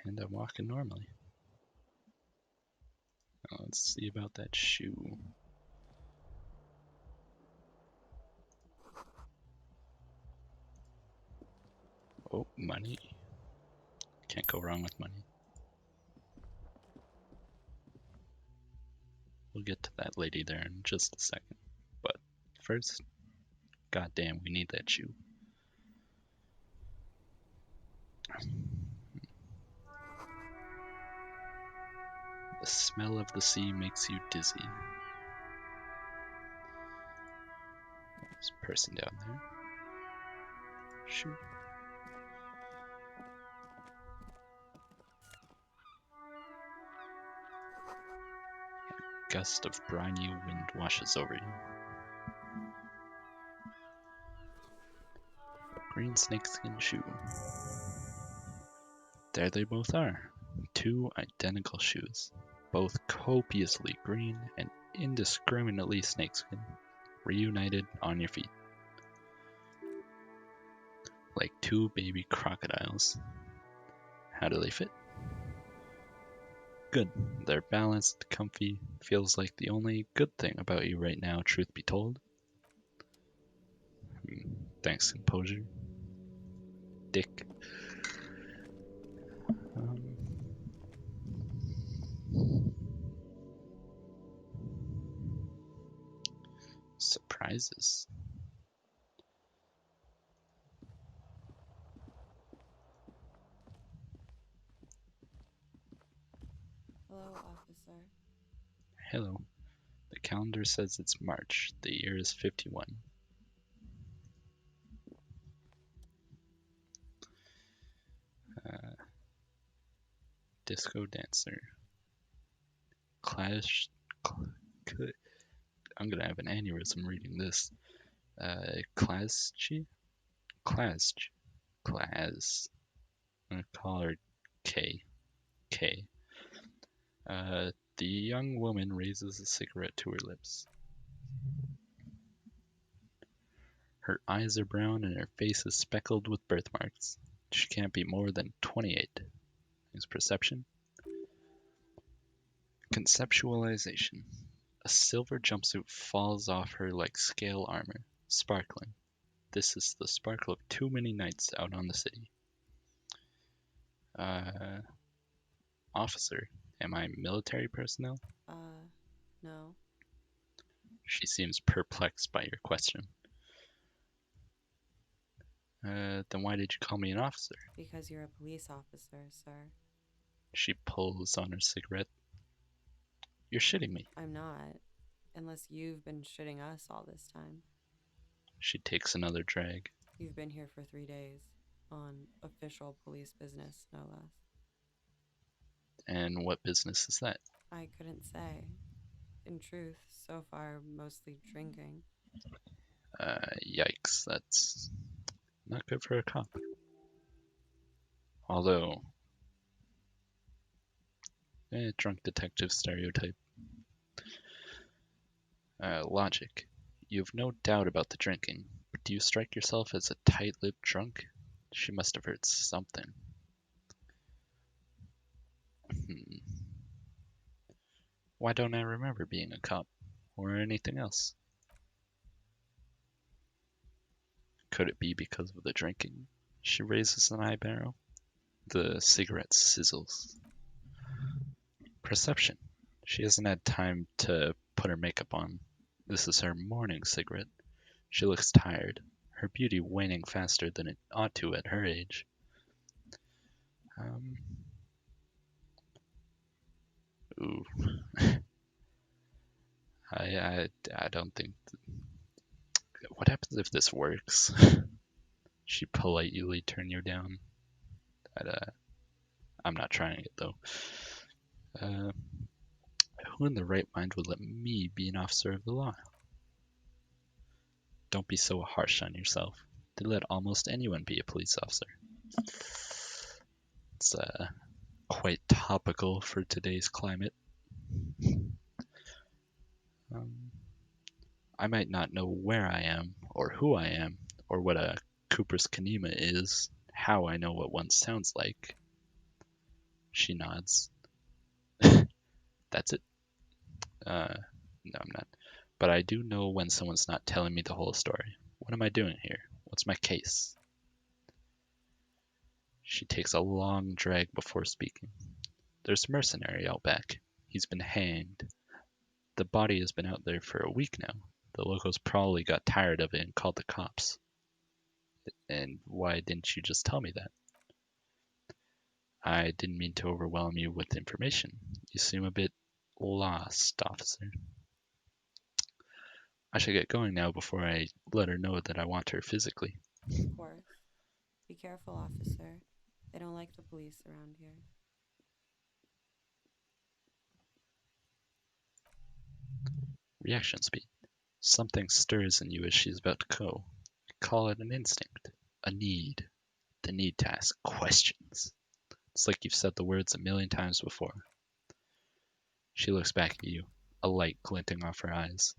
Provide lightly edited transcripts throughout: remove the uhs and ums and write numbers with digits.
And I'm walking normally. Now let's see about that shoe. Oh, money. Can't go wrong with money. We'll get to that lady there in just a second. But first, goddamn, we need that shoe. The smell of the sea makes you dizzy. There's a person down there. Shoot. A gust of briny wind washes over you. Green snakeskin shoe. There they both are. Two identical shoes. Both copiously green and indiscriminately snakeskin. Reunited on your feet. Like two baby crocodiles. How do they fit? Good. They're balanced, comfy, feels like the only good thing about you right now, truth be told. Thanks, composure. Dick. Surprises. Hello, officer. Hello. The calendar says it's March. The year is 51. Disco dancer. Clash. I'm gonna have an aneurysm reading this. Klaschi? Class. Class. I'm gonna call her K. K. The young woman raises a cigarette to her lips. Her eyes are brown and her face is speckled with birthmarks. She can't be more than 28. Is perception? Conceptualization. A silver jumpsuit falls off her like scale armor, sparkling. This is the sparkle of too many nights out on the city. Officer, am I military personnel? No. She seems perplexed by your question. Then why did you call me an officer? Because you're a police officer, sir. She pulls on her cigarette. You're shitting me. I'm not. Unless you've been shitting us all this time. She takes another drag. You've been here for 3 days. On official police business, no less. And what business is that? I couldn't say. In truth, so far, mostly drinking. Yikes, that's not good for a cop. Although, drunk detective stereotype. Logic. You have no doubt about the drinking, but do you strike yourself as a tight-lipped drunk? She must have heard something. Why don't I remember being a cop? Or anything else? Could it be because of the drinking? She raises an eyebrow. The cigarette sizzles. Perception. She hasn't had time to put her makeup on. This is her morning cigarette. She looks tired, her beauty waning faster than it ought to at her age. Ooh. I don't think... What happens if this works? She politely turn you down. I'm not trying it, though. Who in the right mind would let me be an officer of the law? Don't be so harsh on yourself. They let almost anyone be a police officer. It's quite topical for today's climate. I might not know where I am, or who I am, or what a Cooper's Kanema is, how I know what one sounds like. She nods. That's it? No, I'm not. But I do know when someone's not telling me the whole story. What am I doing here? What's my case? She takes a long drag before speaking. There's a mercenary out back. He's been hanged. The body has been out there for a week now. The locals probably got tired of it and called the cops. And why didn't you just tell me that? I didn't mean to overwhelm you with information. You seem a bit lost, officer. I should get going now before I let her know that I want her physically. Of course. Be careful, officer. They don't like the police around here. Reaction speed. Something stirs in you as she's about to go. Call it an instinct, a need, the need to ask questions. It's like you've said the words a million times before. She looks back at you, a light glinting off her eyes.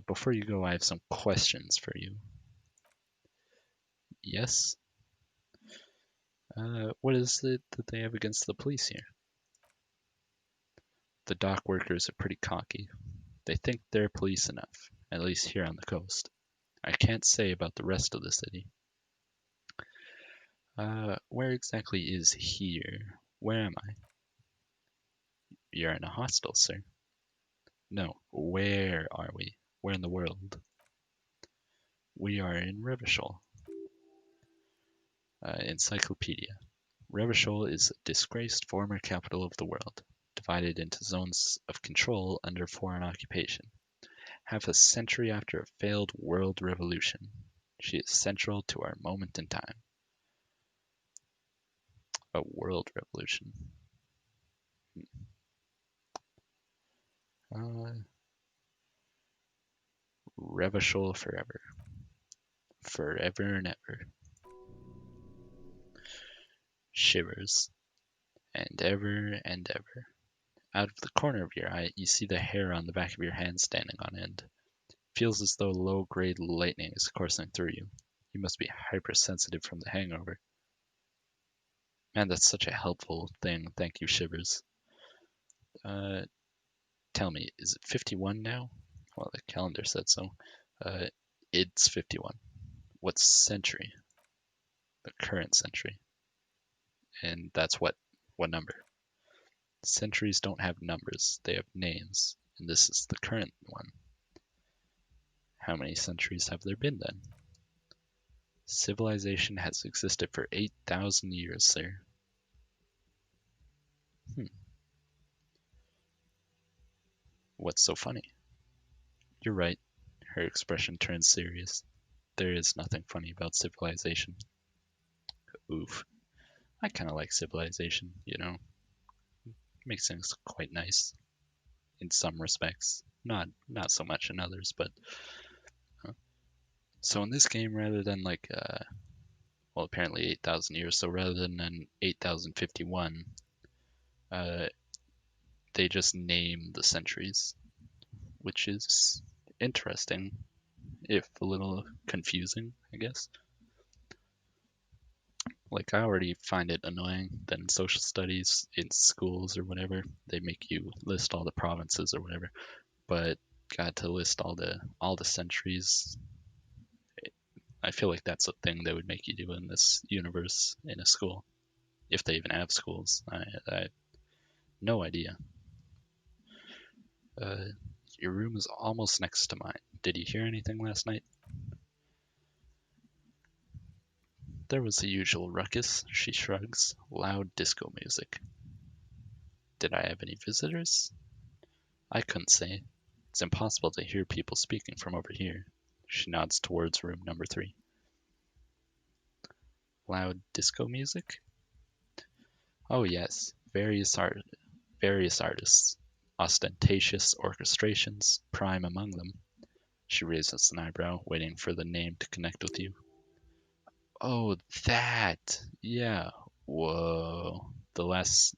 Before you go, I have some questions for you. Yes? What is it that they have against the police here? The dock workers are pretty cocky. They think they're police enough, at least here on the coast. I can't say about the rest of the city. Where exactly is here? Where am I? You're in a hostel, sir. No, where are we? Where in the world? We are in Revachol. Encyclopedia. Revachol is a disgraced former capital of the world, divided into zones of control under foreign occupation. Half a century after a failed world revolution, she is central to our moment in time. A world revolution. Uh, Revachol forever. Forever and ever. Shivers. And ever and ever. Out of the corner of your eye, you see the hair on the back of your hand standing on end. Feels as though low-grade lightning is coursing through you. You must be hypersensitive from the hangover. Man, that's such a helpful thing. Thank you, Shivers. Uh, Tell me, is it 51 now? Well, the calendar said so. Uh, it's 51. What century? The current century. And that's what number? Centuries don't have numbers, they have names. And this is the current one. How many centuries have there been then? Civilization has existed for 8,000 years, sir. Hmm, what's so funny? You're right. Her expression turns serious. There is nothing funny about civilization. Oof. I kind of like civilization, you know. Makes things quite nice in some respects. Not so much in others, but so in this game, rather than well, apparently 8,000 years, so rather than an 8,051, uh, they just name the centuries, which is interesting, if a little confusing, I guess. Like, I already find it annoying that in social studies in schools or whatever, they make you list all the provinces or whatever, but God, to list all the centuries, I feel like that's a thing they would make you do in this universe in a school, if they even have schools. I no idea. Uh, your room is almost next to mine. Did you hear anything last night? There was the usual ruckus, she shrugs. Loud disco music. Did I have any visitors? I couldn't say. It's impossible to hear people speaking from over here. She nods towards room number 3. Loud disco music? Oh yes, various artists. Ostentatious orchestrations, prime among them. She raises an eyebrow, waiting for the name to connect with you. Oh, that! Yeah. Whoa. The less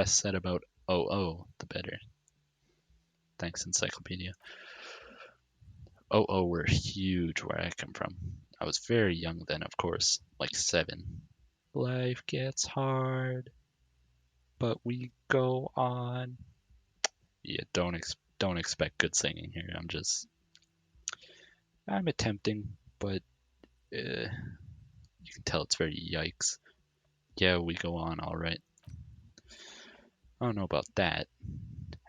said about the better. Thanks, Encyclopedia. Were huge where I come from. I was very young then, of course, like 7. Life gets hard, but we go on. Yeah, don't expect good singing here. I'm attempting, but you can tell it's very yikes. Yeah, we go on all right. I don't know about that.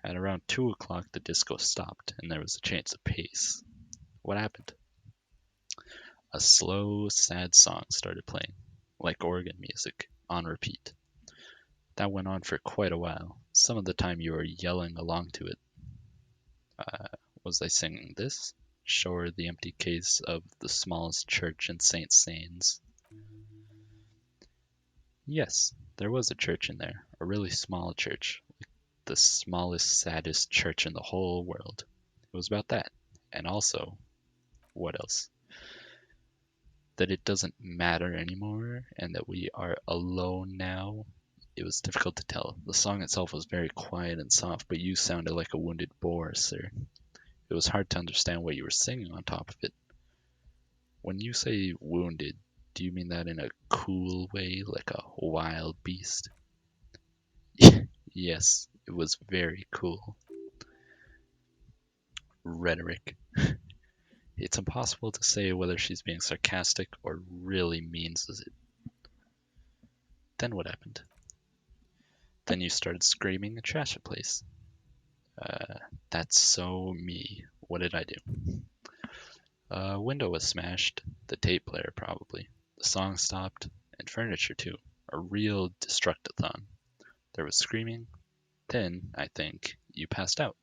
At around 2 o'clock, the disco stopped, and there was a change of pace. What happened? A slow, sad song started playing, like organ music, on repeat. That went on for quite a while. Some of the time you were yelling along to it. Uh, was I singing this? Show her the empty case of the smallest church in St. Sains. Yes, there was a church in there, a really small church, the smallest, saddest church in the whole world. It was about that. And also, what else? That it doesn't matter anymore and that we are alone now. It was difficult to tell. The song itself was very quiet and soft, but you sounded like a wounded boar, sir. It was hard to understand what you were singing on top of it. When you say wounded, do you mean that in a cool way, like a wild beast? Yes, it was very cool. Rhetoric. It's impossible to say whether she's being sarcastic or really means it. Then what happened? Then you started screaming and trash the place. Uh, that's so me. What did I do? A window was smashed, the tape player probably. The song stopped, and furniture too. A real destructathon. There was screaming. Then, I think, you passed out.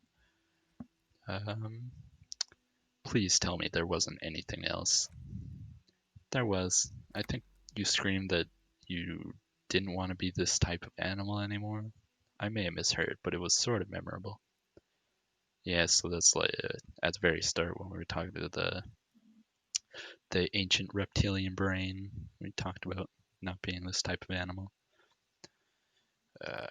Um, please tell me there wasn't anything else. There was. I think you screamed that you didn't want to be this type of animal anymore. I may have misheard, but it was sort of memorable. Yeah, so that's like at the very start when we were talking to the ancient reptilian brain. We talked about not being this type of animal. Uh,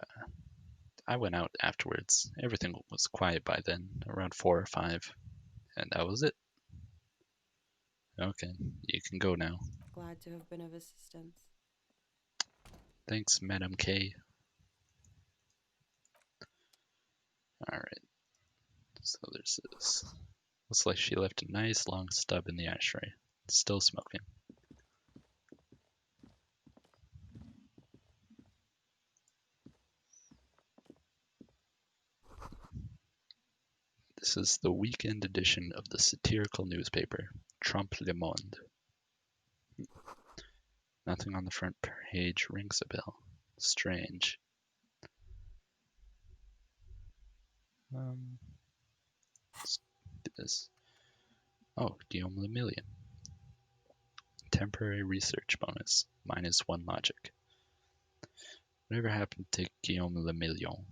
I went out afterwards. Everything was quiet by then, around 4 or 5, and that was it. Okay, you can go now. Glad to have been of assistance. Thanks, Madam K. Alright, so there's this. Looks like she left a nice long stub in the ashtray. Still smoking. This is the weekend edition of the satirical newspaper, Trompe le Monde. Nothing on the front page rings a bell. Strange. Let's do this. Oh, Guillaume Lemillion. Temporary research bonus. -1 logic. Whatever happened to Guillaume Lemillion,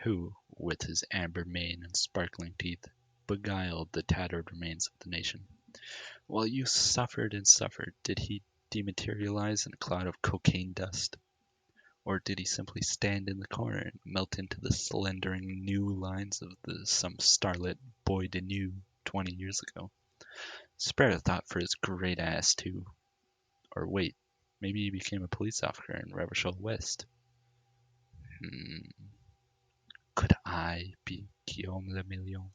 who, with his amber mane and sparkling teeth, beguiled the tattered remains of the nation? While you suffered and suffered, did he dematerialize in a cloud of cocaine dust? Or did he simply stand in the corner and melt into the slendering new lines of some starlit boy de nuit 20 years ago? Spare a thought for his great ass, too. Or wait, maybe he became a police officer in Reverchelle West. Hmm. Could I be Guillaume Lemillion?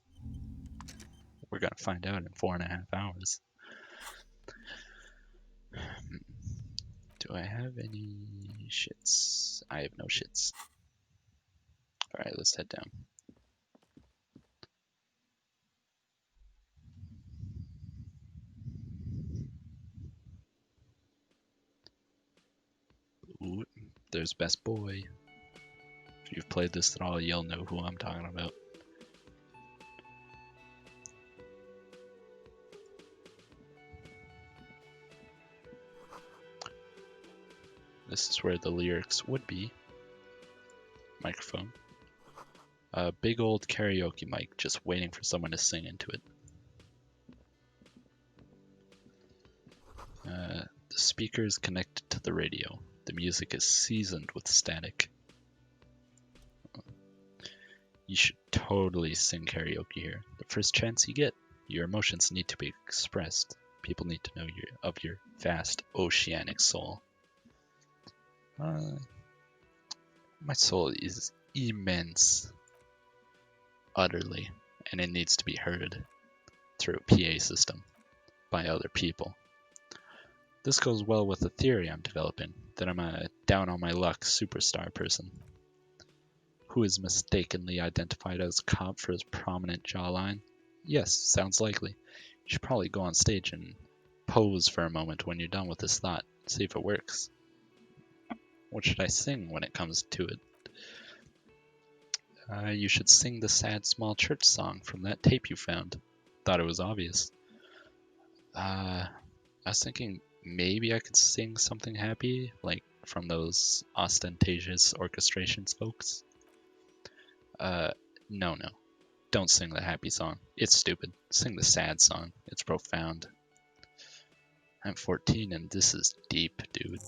We're gonna find out in 4.5 hours. Hmm. Do I have any shits? I have no shits. Alright, let's head down. Ooh, there's Best Boy. If you've played this at all, you'll know who I'm talking about. This is where the lyrics would be. Microphone. A big old karaoke mic just waiting for someone to sing into it. The speaker is connected to the radio. The music is seasoned with static. You should totally sing karaoke here. The first chance you get. Your emotions need to be expressed. People need to know of your vast oceanic soul. Uh, my soul is immense, utterly, and it needs to be heard through a PA system by other people. This goes well with the theory I'm developing that I'm a down on my luck superstar person who is mistakenly identified as a cop for his prominent jawline. Yes, sounds likely. You should probably go on stage and pose for a moment when you're done with this thought, see if it works. What should I sing when it comes to it? You should sing the sad small church song from that tape you found. Thought it was obvious. I was thinking maybe I could sing something happy, like from those ostentatious orchestrations folks. Uh, no. Don't sing the happy song. It's stupid. Sing the sad song. It's profound. I'm 14 and this is deep, dude.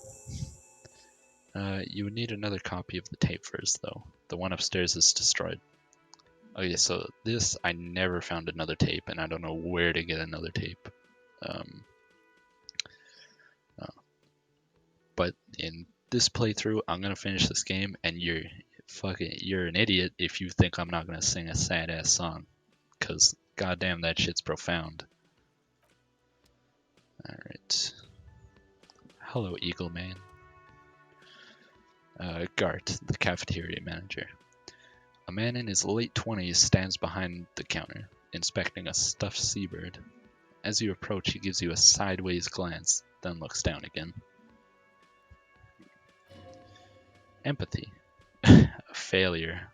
You would need another copy of the tape first, though. The one upstairs is destroyed. Okay, so this, I never found another tape, and I don't know where to get another tape. Um, uh, but in this playthrough, I'm gonna finish this game, and you're an idiot if you think I'm not gonna sing a sad ass song, cause goddamn that shit's profound. All right. Hello, Eagle Man. Gart, the cafeteria manager. A man in his late 20s stands behind the counter, inspecting a stuffed seabird. As you approach, he gives you a sideways glance, then looks down again. Empathy. A failure.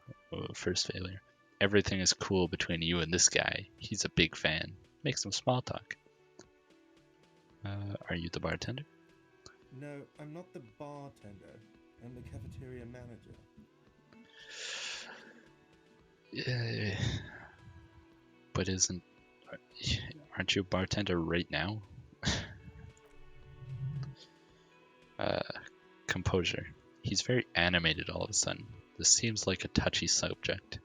First failure. Everything is cool between you and this guy. He's a big fan. Make some small talk. Are you the bartender? No, I'm not the bartender. I'm the cafeteria manager. But aren't you a bartender right now? uh, Composure. He's very animated all of a sudden. This seems like a touchy subject.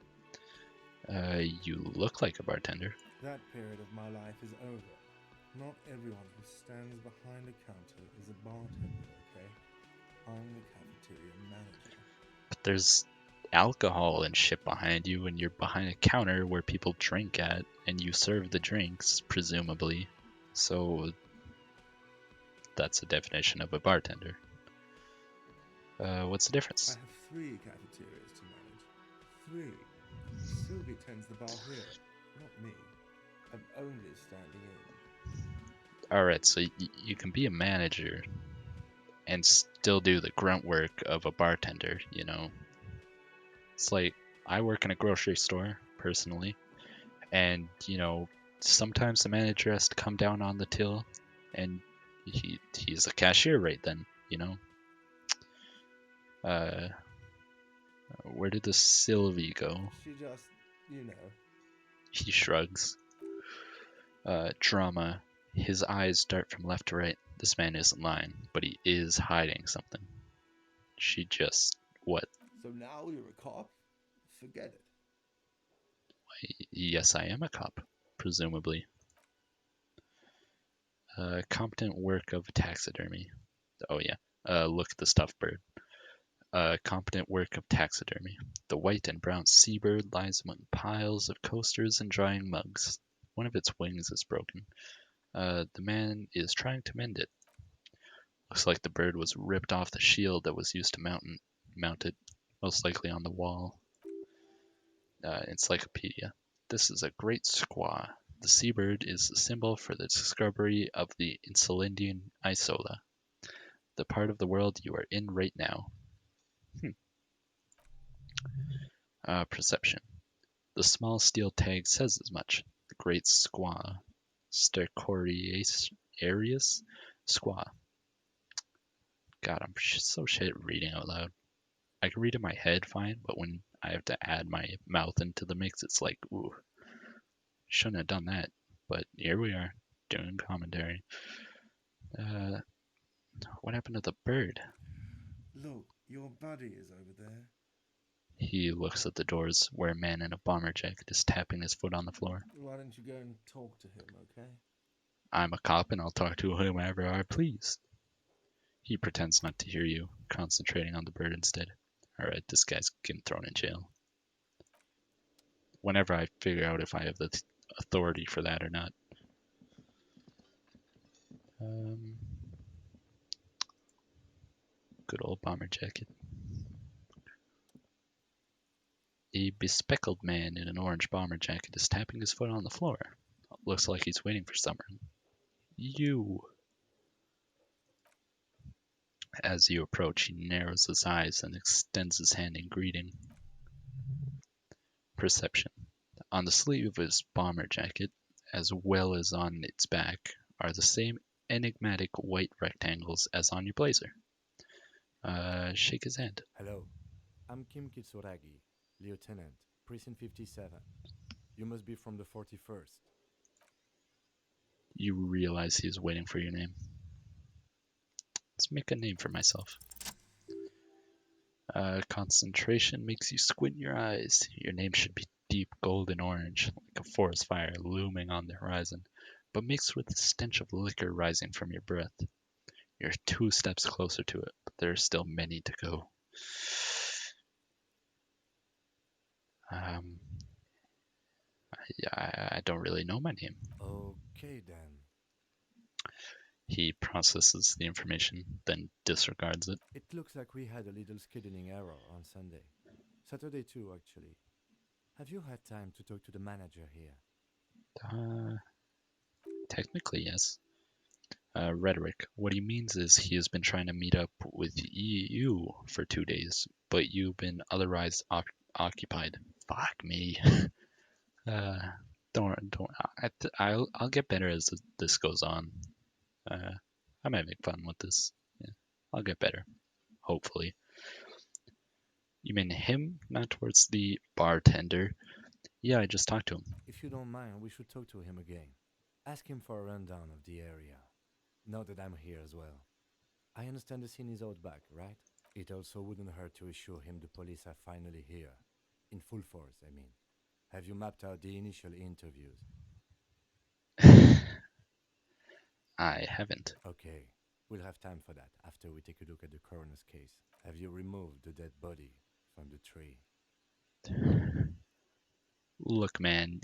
You look like a bartender. That period of my life is over. Not everyone who stands behind a counter is a bartender, okay? I'm the cafeteria manager. But there's alcohol and shit behind you, and you're behind a counter where people drink at, and you serve the drinks, presumably. So that's the definition of a bartender. What's the difference? I have 3 cafeterias to manage. 3. Sylvie tends the bar here, not me. I'm only standing in. Alright, so you can be a manager and still do the grunt work of a bartender, you know? It's like, I work in a grocery store, personally, and, sometimes the manager has to come down on the till, and he's a cashier right then, you know? Where did the Sylvie go? She just, you know. He shrugs. Drama. His eyes dart from left to right. This man isn't lying, but he is hiding something. She just... what? So now you're a cop? Forget it. Yes, I am a cop, presumably. Competent work of taxidermy. Oh yeah. Look at the stuffed bird. Competent work of taxidermy. The white and brown seabird lies among piles of coasters and drying mugs. One of its wings is broken. The man is trying to mend it. Looks like the bird was ripped off the shield that was used to mount it, most likely on the wall. Encyclopedia. This is a great squaw. The seabird is the symbol for the discovery of the Insulindian Isola, the part of the world you are in right now. Perception. The small steel tag says as much. The great squaw. Stercoriaceus squaw. God, I'm so shit at reading out loud. I can read in my head fine, but when I have to add my mouth into the mix, it's like, ooh, shouldn't have done that. But here we are, doing commentary. What happened to the bird? Look, your buddy is over there. He looks at the doors where a man in a bomber jacket is tapping his foot on the floor. Why don't you go and talk to him, okay? I'm a cop and I'll talk to whomever I please. He pretends not to hear you, concentrating on the bird instead. Alright, this guy's getting thrown in jail. Whenever I figure out if I have the authority for that or not. Good old bomber jacket. A bespectacled man in an orange bomber jacket is tapping his foot on the floor. Looks like he's waiting for someone. You. As you approach, he narrows his eyes and extends his hand in greeting. Perception. On the sleeve of his bomber jacket, as well as on its back, are the same enigmatic white rectangles as on your blazer. Shake his hand. Hello, I'm Kim Kitsuragi, Lieutenant, Precinct 57. You must be from the 41st. You realize he is waiting for your name. Let's make a name for myself. Concentration makes you squint your eyes. Your name should be deep golden orange, like a forest fire looming on the horizon, but mixed with the stench of liquor rising from your breath. You're 2 steps closer to it, but there are still many to go. I don't really know my name. Okay then. He processes the information, then disregards it. It looks like we had a little scheduling error on Sunday. Saturday too, actually. Have you had time to talk to the manager here? Technically, yes. Rhetoric. What he means is he has been trying to meet up with you for 2 days, but you've been otherwise occupied. Fuck me. Don't. I'll get better as this goes on. I might make fun with this. Yeah, I'll get better. Hopefully. You mean him, not towards the bartender? Yeah, I just talked to him. If you don't mind, we should talk to him again. Ask him for a rundown of the area. Now that I'm here as well. I understand the scene is out back, right? It also wouldn't hurt to assure him the police are finally here. In full force, I mean. Have you mapped out the initial interviews? I haven't. Okay, we'll have time for that after we take a look at the coroner's case. Have you removed the dead body from the tree? Look, man,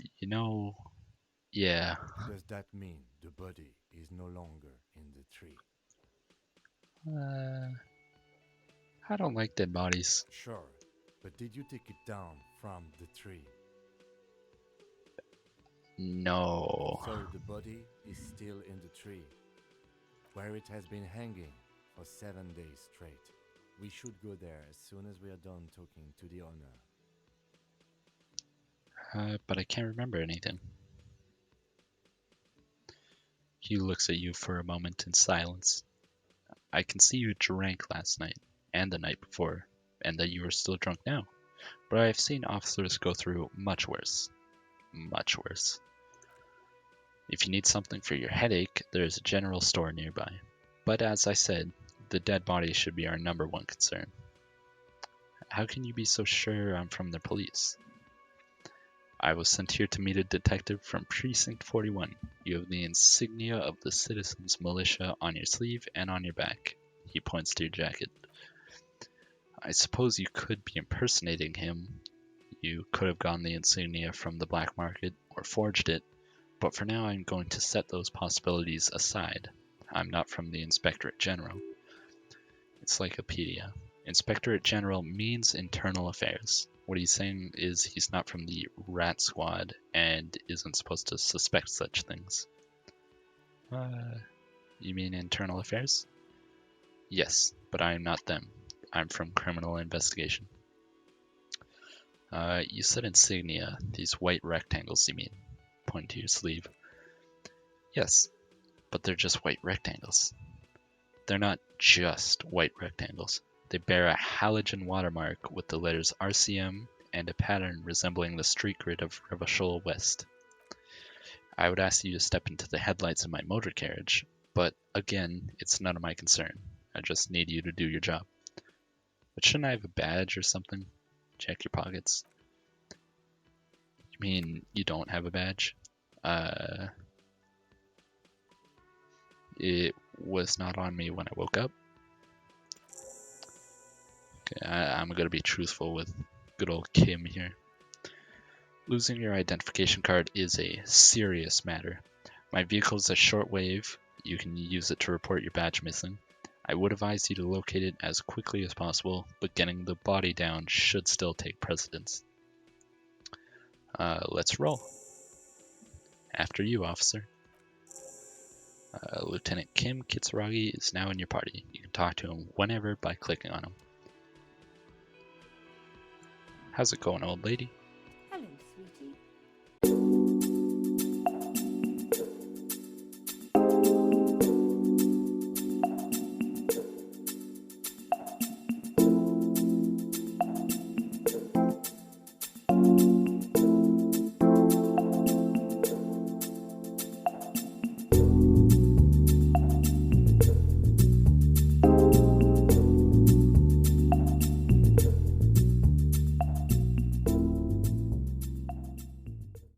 yeah. Does that mean the body is no longer in the tree? I don't like dead bodies. Sure, but did you take it down from the tree? No. So the body is still in the tree, where it has been hanging for 7 days straight. We should go there as soon as we are done talking to the owner. But I can't remember anything. He looks at you for a moment in silence. I can see you drank last night, and the night before, and that you are still drunk now. But I have seen officers go through much worse. Much worse. If you need something for your headache, there is a general store nearby. But as I said, the dead body should be our #1 concern. How can you be so sure I'm from the police? I was sent here to meet a detective from Precinct 41. You have the insignia of the Citizens Militia on your sleeve and on your back. He points to your jacket. I suppose you could be impersonating him. You could have gotten the insignia from the black market or forged it, but for now I'm going to set those possibilities aside. I'm not from the Inspectorate General. Encyclopedia. Inspectorate General means internal affairs. What he's saying is he's not from the rat squad and isn't supposed to suspect such things. You mean internal affairs? Yes, but I am not them. I'm from criminal investigation. You said insignia, these white rectangles you mean? Point to your sleeve. Yes, but they're just white rectangles. They're not just white rectangles. They bear a halogen watermark with the letters RCM and a pattern resembling the street grid of Revachol West. I would ask you to step into the headlights of my motor carriage, but again, it's none of my concern. I just need you to do your job. But shouldn't I have a badge or something? Check your pockets. You mean you don't have a badge? It was not on me when I woke up. Okay, I'm gonna be truthful with good old Kim here. Losing your identification card is a serious matter. My vehicle is a shortwave. You can use it to report your badge missing. I would advise you to locate it as quickly as possible, but getting the body down should still take precedence. Let's roll. After you, officer. Lieutenant Kim Kitsuragi is now in your party. You can talk to him whenever by clicking on him. How's it going, old lady?